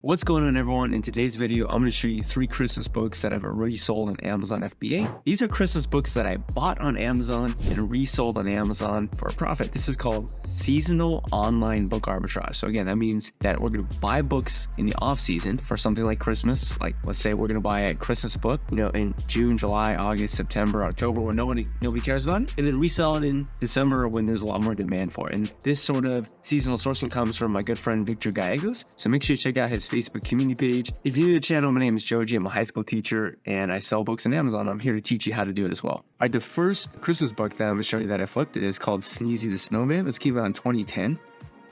What's going on, everyone? In today's video, I'm going to show you 3 Christmas books that I've already sold on Amazon FBA. These are Christmas books that I bought on Amazon and resold on Amazon for a profit. This is called seasonal online book arbitrage. So again, that means that we're going to buy books in the off season for something like Christmas. Like let's say we're going to buy a Christmas book, in June, July, August, September, October, when nobody cares about it, and then resell it in December when there's a lot more demand for it. And this sort of seasonal sourcing comes from my good friend Victor Gallegos. So make sure you check out his Facebook community page. If you're new to the channel, my name is Joji. I'm a high school teacher and I sell books on Amazon. I'm here to teach you how to do it as well. All right, the first Christmas book that I'm going to show you that I flipped is called Sneezy the Snowman. This came out in 2010.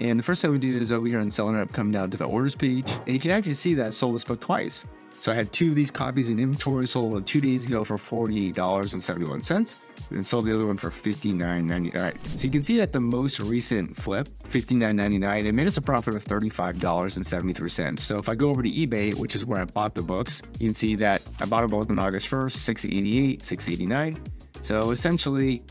And the first thing we did is over here on Selling Up, come down to the orders page. And you can actually see that I sold this book twice. So I had 2 of these copies in inventory, sold one 2 days ago for $48.71, and sold the other one for $59.99. So you can see that the most recent flip, $59.99, it made us a profit of $35.73. So if I go over to eBay, which is where I bought the books, you can see that I bought them both on August 1st, $688, $689. So essentially,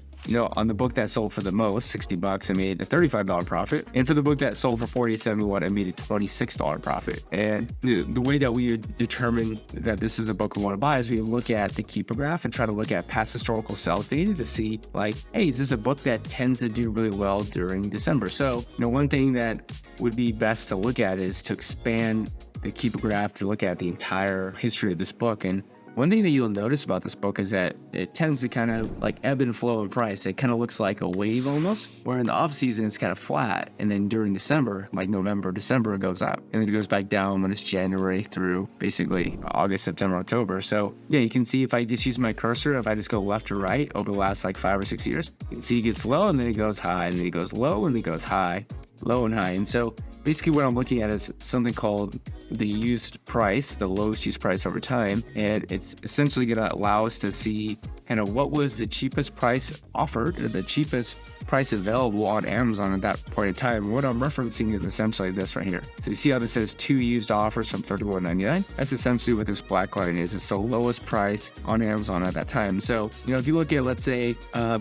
on the book that sold for the most, $60, I made a $35 profit. And for the book that sold for $48.71, I made a $26 profit. And the way that we determine that this is a book we want to buy is we look at the keeper graph and try to look at past historical sales data to see, like, hey, is this a book that tends to do really well during December? So, one thing that would be best to look at is to expand the keeper graph to look at the entire history of this book. And one thing that you'll notice about this book is that it tends to kind of like ebb and flow in price. It kind of looks like a wave almost, where in the off season it's kind of flat. And then during December, like November, December, it goes up. And then it goes back down when it's January through basically August, September, October. So yeah, you can see if I just use my cursor, if I just go left to right over the last like 5 or 6 years, you can see it gets low and then it goes high and then it goes low and then it goes high, low and high. And so basically what I'm looking at is something called the used price, the lowest used price over time. And it's essentially going to allow us to see kind of what was the cheapest price offered, or the cheapest price available on Amazon at that point in time. What I'm referencing is essentially this right here. So you see how this says 2 used offers from $31.99? That's essentially what this black line is. It's the lowest price on Amazon at that time. So, if you look at, let's say,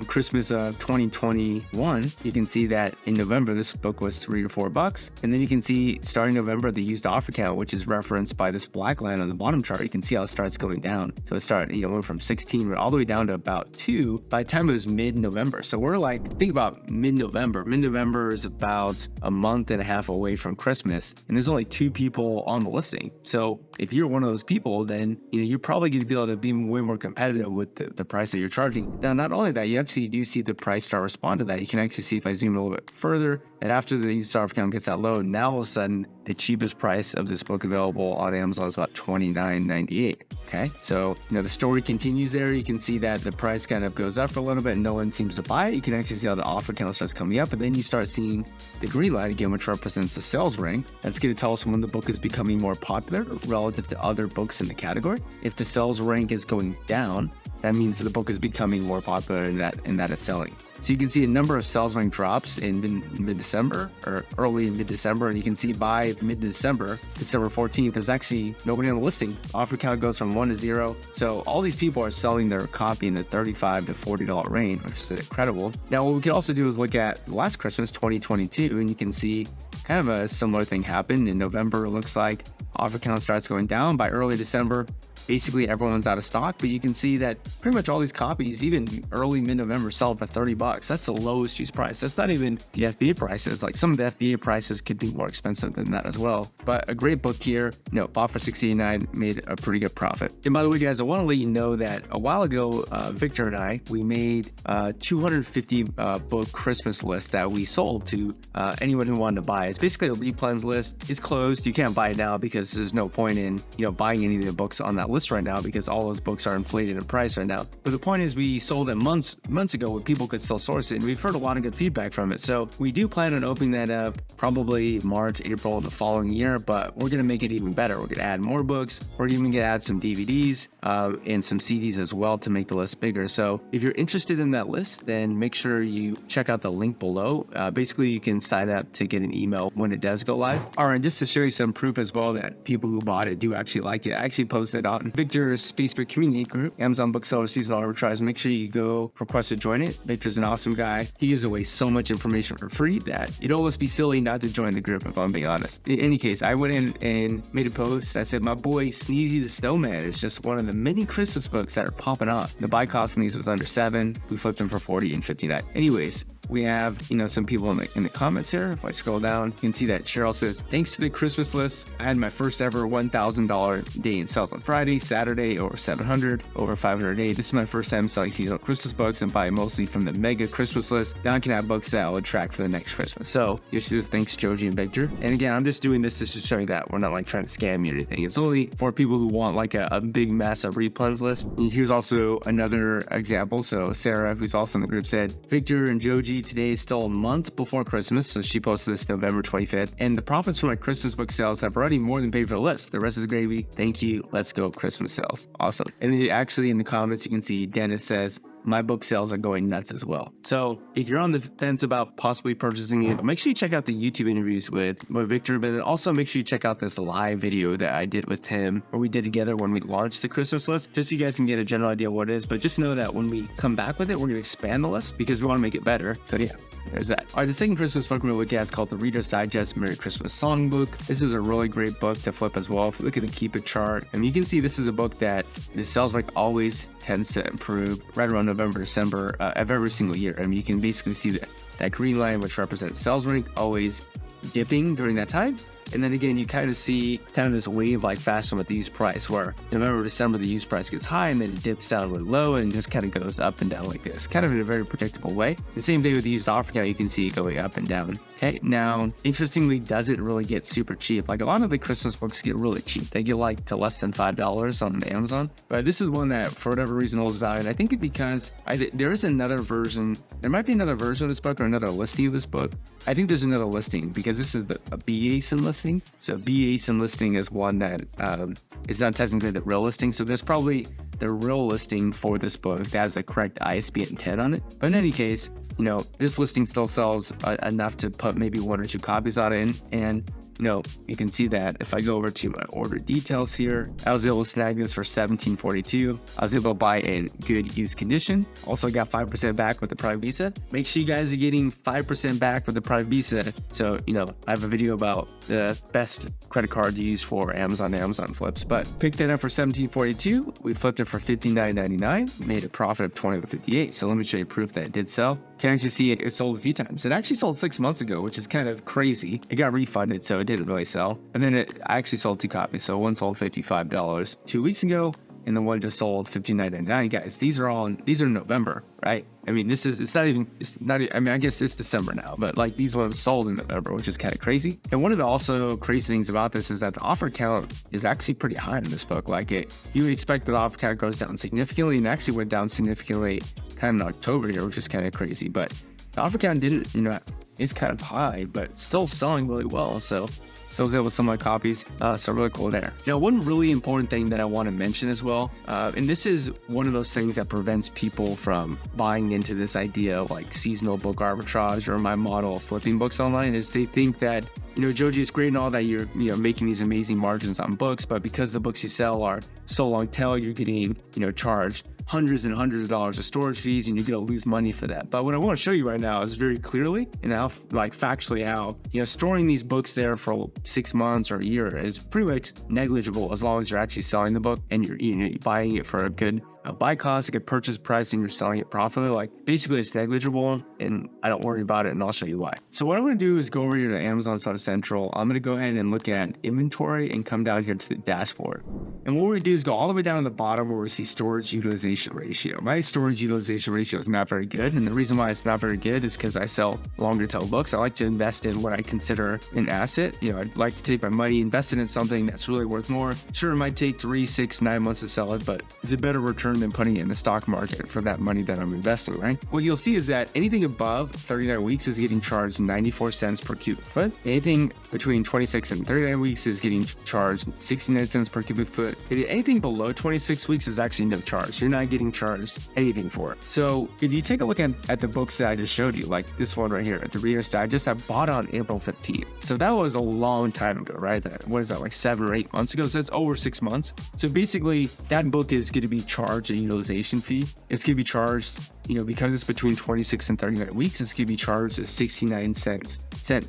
Christmas of 2021, you can see that in November, this book was $3 or $4. And then you can see starting November, the used offer count, which is referenced by this black line on the bottom chart, you can see how it starts going down. So it started, went from 16 all the way down to about 2 by the time it was mid-November. So we're like, think about mid-November. Mid-November is about a month and a half away from Christmas, and there's only 2 people on the listing. So if you're one of those people, then you're probably going to be able to be way more competitive with the price that you're charging. Now, not only that, you actually do see the price start respond to that. You can actually see, if I zoom a little bit further, that after the used offer count gets that low, now all of a sudden the cheapest price of this book available on Amazon is about $29.98. Okay, so the story continues there. You can see that the price kind of goes up a little bit and no one seems to buy it. You can actually see how the offer count starts coming up, and then you start seeing the green line again, which represents the sales rank. That's going to tell us when the book is becoming more popular relative to other books in the category. If the sales rank is going down, that means the book is becoming more popular and that it's selling. So you can see a number of sales rank drops in mid-December or early in mid-December, and you can see by mid-December, December 14th, there's actually nobody on the listing. Offer count goes from 1 to 0. So all these people are selling their copy in the $35 to $40 range, which is incredible. Now, what we can also do is look at last Christmas, 2022, and you can see kind of a similar thing happened. In November, it looks like offer count starts going down. By early December, basically everyone's out of stock, but you can see that pretty much all these copies, even early mid-November, sell for $30. That's the lowest used price. That's not even the FBA prices. Like some of the FBA prices could be more expensive than that as well. But a great book here, bought for $689, made a pretty good profit. And by the way, guys, I want to let you know that a while ago, Victor and I, we made a 250 book Christmas list that we sold to anyone who wanted to buy. It's basically a lead plans list. It's closed. You can't buy it now because there's no point in buying any of the books on that list right now, because all those books are inflated in price right now. But the point is, we sold it months ago when people could still source it, and we've heard a lot of good feedback from it. So we do plan on opening that up probably March, April of the following year, but we're going to make it even better. We're going to add more books. We're even going to add some DVDs and some CDs as well to make the list bigger. So if you're interested in that list, then make sure you check out the link below. Basically, you can sign up to get an email when it does go live. All right, just to show you some proof as well that people who bought it do actually like it, I actually posted on Victor's Facebook community group, Amazon Bookseller Seasonal Arbitrage. Make sure you go request to join it. Victor's an awesome guy. He gives away so much information for free that it'd almost be silly not to join the group, if I'm being honest. In any case, I went in and made a post. I said, my boy Sneezy the Snowman is just one of the many Christmas books that are popping up. The buy cost on these was under $7. We flipped them for $40 and $59. Anyways, we have, some people in the comments here. If I scroll down, you can see that Cheryl says, thanks to the Christmas list, I had my first ever $1,000 day in sales on Friday, Saturday, over 700, over 500 a day. This is my first time selling seasonal Christmas books and buying mostly from the mega Christmas list. Now I can have books that I'll track for the next Christmas. So you see this, thanks Joji and Victor. And again, I'm just doing this to show you that we're not like trying to scam you or anything. It's only for people who want like a big massive replens list. And here's also another example. So Sarah, who's also in the group, said, Victor and Joji, today is still a month before Christmas. So she posted this November 25th. And the profits from my Christmas book sales have already more than paid for the list. The rest is gravy. Thank you. Let's go Christmas sales. Awesome. And then actually in the comments, you can see Dennis says, my book sales are going nuts as well. So if you're on the fence about possibly purchasing it, make sure you check out the YouTube interviews with Victor, but also make sure you check out this live video that I did with him, or we did together when we launched the Christmas list, just so you guys can get a general idea of what it is. But just know that when we come back with it, we're going to expand the list because we want to make it better. So yeah. There's that. All right, the second Christmas book we're going to look at is called the Reader's Digest Merry Christmas Songbook. This is a really great book to flip as well. If you look at the Keep It chart, and you can see this is a book that the sales rate always tends to improve right around November, December of every single year. I mean, you can basically see that green line, which represents sales rate, always dipping during that time. And then again, you kind of see this wave like fashion with the used price, where November, December, the used price gets high and then it dips down really low and just kind of goes up and down like this, kind of in a very predictable way. The same day with the used offer count, you can see it going up and down. Okay, now, interestingly, doesn't really get super cheap. Like a lot of the Christmas books get really cheap. They get like to less than $5 on Amazon. But this is one that, for whatever reason, holds value. And I think it's because there is another version. There might be another version of this book or another listing of this book. I think there's another listing because this is a BASIN listing. So BASIN listing is one that is not technically the real listing. So there's probably the real listing for this book that has the correct ISBN 10 on it. But in any case, this listing still sells enough to put maybe 1 or 2 copies on it. And you can see that if I go over to my order details here, I was able to snag this for $17.42. I was able to buy in good used condition. Also got 5% back with the Prime Visa. Make sure you guys are getting 5% back with the Prime Visa. So, I have a video about the best credit card to use for Amazon flips, but picked that up for $17.42. We flipped it for $59.99, made a profit of $20.58. So let me show you proof that it did sell. Can actually see it sold a few times. It actually sold 6 months ago, which is kind of crazy. It got refunded, so it didn't really sell. And then I actually sold 2 copies. So one sold $55 2 weeks ago, and the one just sold $59.99. Guys, these are November, right? I mean, I guess it's December now, but like these ones sold in November, which is kind of crazy. And one of the also crazy things about this is that the offer count is actually pretty high in this book. Like you would expect that the offer count goes down significantly, and actually went down significantly kind of in October here, which is kind of crazy. But the offer count didn't, it's kind of high, but still selling really well. So I was able to sell my copies. So really cool there. Now, one really important thing that I want to mention as well, and this is one of those things that prevents people from buying into this idea of like seasonal book arbitrage or my model of flipping books online, is they think that, Joji, it's great and all that you're, making these amazing margins on books, but because the books you sell are so long tail, you're getting, charged hundreds and hundreds of dollars of storage fees, and you're going to lose money for that. But what I want to show you right now is very clearly and how, factually, how, storing these books there for 6 months or a year is pretty much negligible as long as you're actually selling the book and you're buying it for a good buy cost, a good purchase price, and you're selling it profitably. Like basically it's negligible, and I don't worry about it, and I'll show you why. So what I'm going to do is go over here to Amazon Seller Central. I'm going to go ahead and look at inventory and come down here to the dashboard. And what we're going to do is go all the way down to the bottom where we see storage utilization ratio. My storage utilization ratio is not very good, and the reason why it's not very good is because I sell longer tail books. I like to invest in what I consider an asset. I'd like to take my money, invest it in something that's really worth more. Sure, it might take 3, 6, 9 months to sell it, but it's a better return return than putting it in the stock market for that money that I'm investing, right? What you'll see is that anything above 39 weeks is getting charged 94 cents per cubic foot. Anything between 26 and 39 weeks is getting charged 69 cents per cubic foot. Anything below 26 weeks is actually no charge. You're not getting charged anything for it. So if you take a look at the books that I just showed you, like this one right here, the Reader's Digest, I bought on April 15th. So that was a long time ago, right? What is that, like 7 or 8 months ago? So it's over 6 months. So basically that book is going to be charged a utilization fee. It's going to be charged, because it's between 26 and 39 weeks, it's going to be charged a 69 cent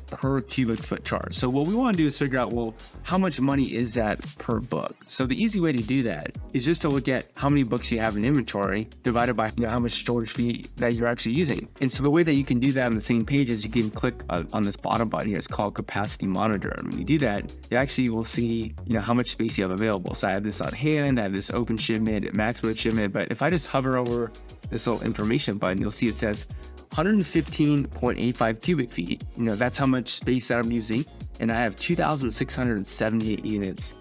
per cubic foot charge. So what we want to do is figure out, well, how much money is that per book? So the easy way to do that is just to look at how many books you have in inventory divided by how much storage fee that you're actually using. And so the way that you can do that on the same page is you can click on this bottom button here. It's called Capacity Monitor. And when you do that, you actually will see how much space you have available. So I have this on hand, I have this open shipment, maximum shipment. But if I just hover over this little information button, you'll see it says 115.85 cubic feet. That's how much space that I'm using. And I have 2,678 units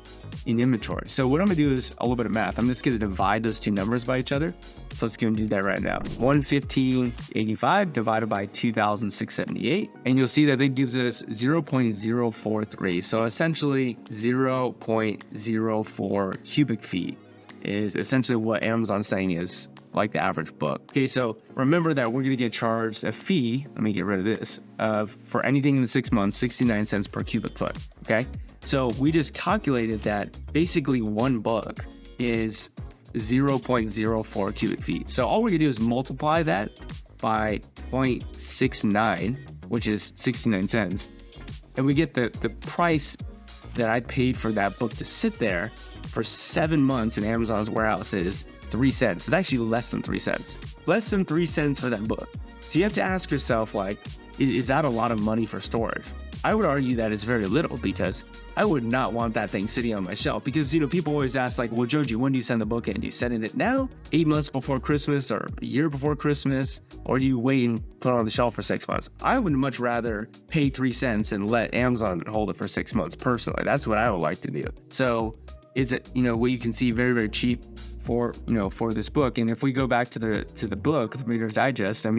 in inventory. So what I'm gonna do is a little bit of math. I'm just gonna divide those two numbers by each other. So let's go and do that right now. 115.85 divided by 2,678. And you'll see that it gives us 0.043. So essentially 0.04 cubic feet is essentially what Amazon's saying is like the average book. Okay, so remember that we're going to get charged a fee, let me get rid of this, for anything in the 6 months, 69 cents per cubic foot, okay? So we just calculated that basically one book is 0.04 cubic feet. So all we're going to do is multiply that by 0.69, which is 69 cents, and we get the price that I paid for that book to sit there for 7 months in Amazon's warehouse is 3 cents. It's actually less than 3 cents. Less than 3 cents for that book. So you have to ask yourself, like, is that a lot of money for storage? I would argue that it's very little, because I would not want that thing sitting on my shelf, because, people always ask, like, well, Joji, when do you send the book in? Do you send it now, 8 months before Christmas, or a year before Christmas, or do you wait and put it on the shelf for 6 months? I would much rather pay 3 cents and let Amazon hold it for 6 months personally. That's what I would like to do. So is it, what you can see, very, very cheap for this book. And if we go back to the book, the Reader's Digest, I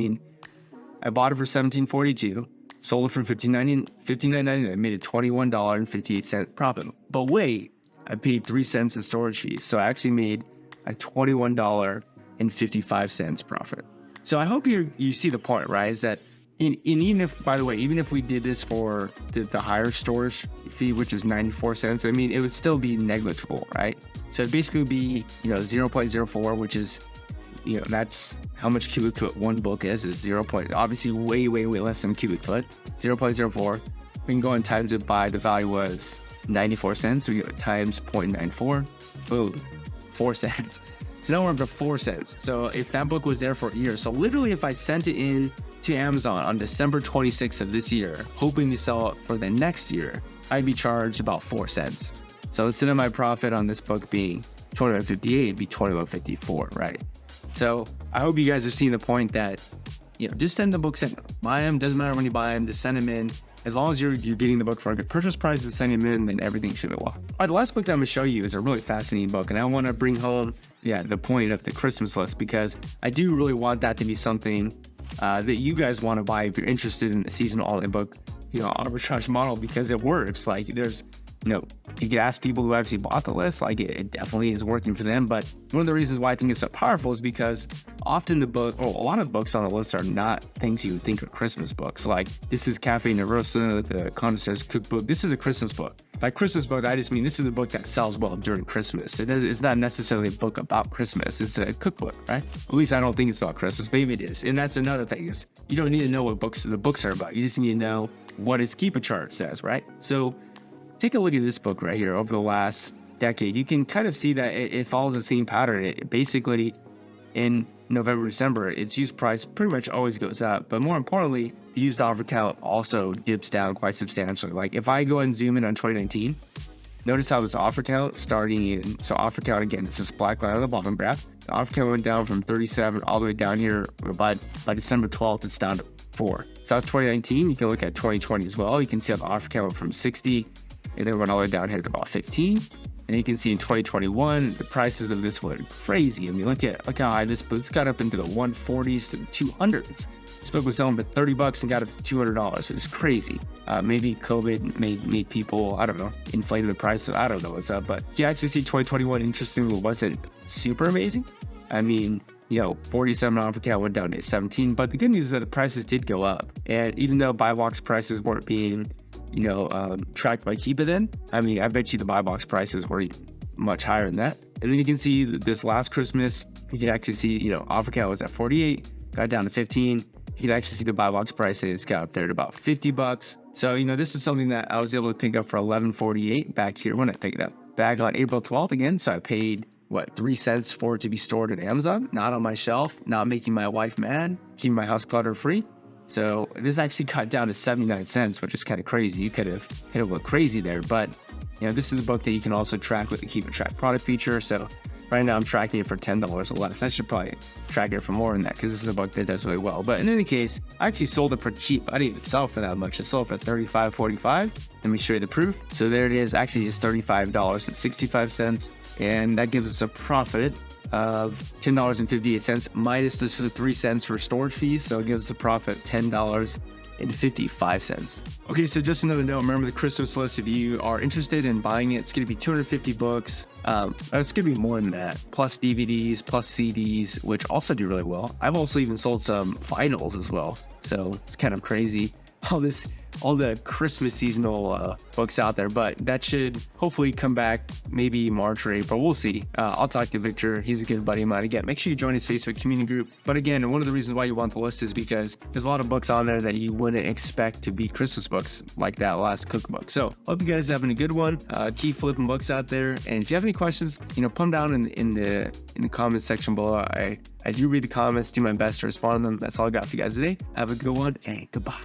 bought it for $17.42, sold it for $59.99, made a $21.58 profit. But wait, I paid 3 cents in storage fees, so I actually made a $21.55 profit. So I hope you see the point, right? Is that even if, by the way, even if we did this for the higher storage fee, which is 94 cents, it would still be negligible, right? So it'd basically be, 0.04, which is, that's how much cubic foot one book is 0. Obviously way, way, way less than cubic foot, 0.04. We can go and times it by, the value was 94 cents. So we go times 0.94, boom, 4 cents. So now we're up to 4 cents. So if that book was there for a year, so literally if I sent it in to Amazon on December 26th of this year, hoping to sell it for the next year, I'd be charged about 4 cents. So instead of my profit on this book being $21.58, it'd be $21.54, right? So I hope you guys are seeing the point that, just send the books in. Buy them, doesn't matter when you buy them, just send them in. As long as you're getting the book for a good purchase price and send them in, then everything should go well. All right, the last book that I'm gonna show you is a really fascinating book, and I wanna bring home, the point of the Christmas list, because I do really want that to be something that you guys wanna buy if you're interested in the seasonal all-in book, arbitrage model, because it works. Like, there's, you could ask people who actually bought the list, like it definitely is working for them. But one of the reasons why I think it's so powerful is because often a lot of books on the list are not things you would think are Christmas books. Like, this is Cafe Nervosa, the Connoisseur's Cookbook. This is a Christmas book. By Christmas book, I just mean this is a book that sells well during Christmas. It's not necessarily a book about Christmas. It's a cookbook, right? At least I don't think it's about Christmas. Maybe it is. And that's another thing, is you don't need to know what the books are about. You just need to know what its keep a chart says, right? So take a look at this book right here. Over the last decade, you can kind of see that it follows the same pattern. It basically, in November, December, its use price pretty much always goes up. But more importantly, the used offer count also dips down quite substantially. Like, if I go and zoom in on 2019, notice how this offer count so offer count, again, it's this black line on the bottom graph. The offer count went down from 37 all the way down here. By December 12th, it's down to 4. So that's 2019. You can look at 2020 as well. You can see how the offer count went from 60, and then went all the way down here to about 15. And you can see in 2021, the prices of this went crazy. I mean, look how high this book's got up into the 140s to the 200s. This book was selling for $30 and got up to $200, which is crazy. Maybe COVID made people, I don't know, inflated the price. So I don't know what's up. But you actually see 2021, interestingly, wasn't super amazing. I mean, 47 AFRICA went down to 17. But the good news is that the prices did go up. And even though buy box prices weren't being, tracked by Kiba then, I mean, I bet you the buy box prices were much higher than that. And then you can see that this last Christmas, you can actually see, AFRICA was at 48, got down to 15. You can actually see the buy box prices got up there to about $50. So, this is something that I was able to pick up for $11.48 back here when I picked it up. Back on April 12th again, so I paid, 3 cents for it to be stored at Amazon, not on my shelf, not making my wife mad, keeping my house clutter-free. So this actually cut down to 79 cents, which is kind of crazy. You could have hit a little crazy there, but, this is a book that you can also track with the Keep a Track product feature. So right now I'm tracking it for $10 or less. I should probably track it for more than that because this is a book that does really well. But in any case, I actually sold it for cheap. I didn't even sell it for that much. I sold it for $35.45. Let me show you the proof. So there it is. Actually, it's $35.65. And that gives us a profit of $10.58 minus the 3 cents for storage fees. So it gives us a profit of $10.55. Okay, so just another note, remember the Christmas list. If you are interested in buying it, it's going to be 250 books. It's going to be more than that, plus DVDs, plus CDs, which also do really well. I've also even sold some vinyls as well. So it's kind of crazy. All the Christmas seasonal books out there, but that should hopefully come back maybe March or April. We'll see. I'll talk to Victor. He's a good buddy of mine. Again, make sure you join his Facebook community group. But again, one of the reasons why you want the list is because there's a lot of books on there that you wouldn't expect to be Christmas books, like that last cookbook. So hope you guys are having a good one. Keep flipping books out there. And if you have any questions, put them down in the comments section below. I do read the comments, do my best to respond to them. That's all I got for you guys today. Have a good one and goodbye.